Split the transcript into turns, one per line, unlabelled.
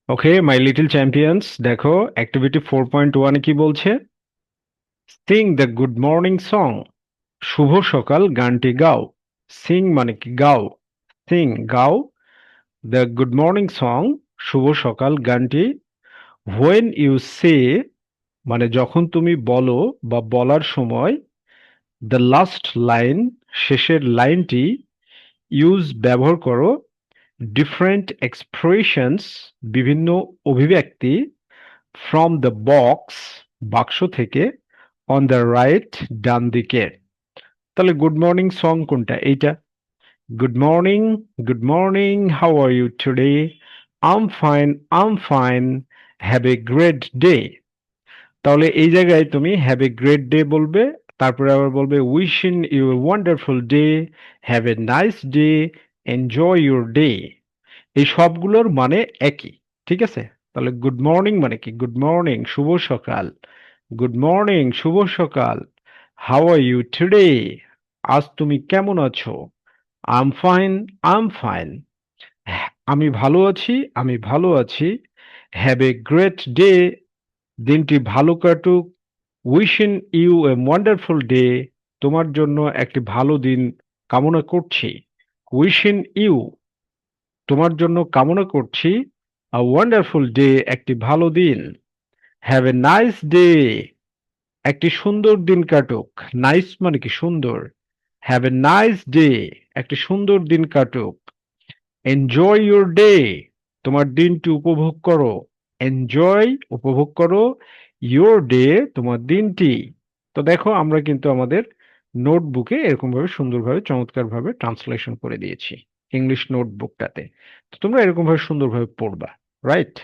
Okay my little champions, দেখো activity 4.1 কি বলছে? Sing the good morning song. শুভ সকাল গানটি গাও। সিং মানে কি? গাও। সিং, গাও। দ্য গুড মর্নিং সং, শুভ সকাল গানটি। হোয়েন ইউ সে, মানে যখন তুমি বলো বা বলার সময়। দ্য লাস্ট লাইন, শেষের লাইনটি। ইউজ, ব্যবহার করো। ডিফারেন্ট এক্সপ্রেশনস, বিভিন্ন অভিব্যক্তি। ফ্রম দ্য বক্স, বাক্স থেকে। অন দ্য রাইট, ডান দিকে। তাহলে গুড মর্নিং সং কোনটা? এইটা। Good morning, good morning, how are you today? I'm fine, I'm fine, have a great day. তাহলে এই জায়গায় তুমি হ্যাভ এ গ্রেট ডে বলবে। তারপরে আবার বলবে wishing you a wonderful day, have a nice day, enjoy your day. এই সবগুলোর মানে একই। ঠিক আছে? তাহলে গুড মর্নিং মানে কি? গুড মর্নিং, শুভ সকাল। গুড মর্নিং, শুভ সকাল। How are you today? আজ তুমি কেমন আছো? I'm fine, I'm fine. আমি ভালো আছি, আমি ভালো আছি। হ্যাভ এ গ্রেট ডে, দিনটি ভালো কাটুক। Wishing you a wonderful day, তোমার জন্য একটি ভালো দিন কামনা করছি। উইশিং ইউ, তোমার জন্য কামনা করছি। আ ওয়ান্ডারফুল ডে, একটি ভালো দিন। হ্যাভ এ নাইস ডে, একটি সুন্দর দিন কাটুক। নাইস মানে কি? সুন্দর। হ্যাভ এ নাইস ডে, একটি সুন্দর দিন কাটুক। এনজয় ইউর ডে, তোমার দিনটি উপভোগ করো। এনজয়, উপভোগ করো। ইউর ডে, তোমার দিনটি। তো দেখো আমরা কিন্তু আমাদের নোটবুকে এরকমভাবে সুন্দরভাবে চমৎকারভাবে ট্রান্সলেশন করে দিয়েছি ইংলিশ নোটবুকটাতে। তো তোমরা এরকমভাবে সুন্দরভাবে পড়বা। রাইট?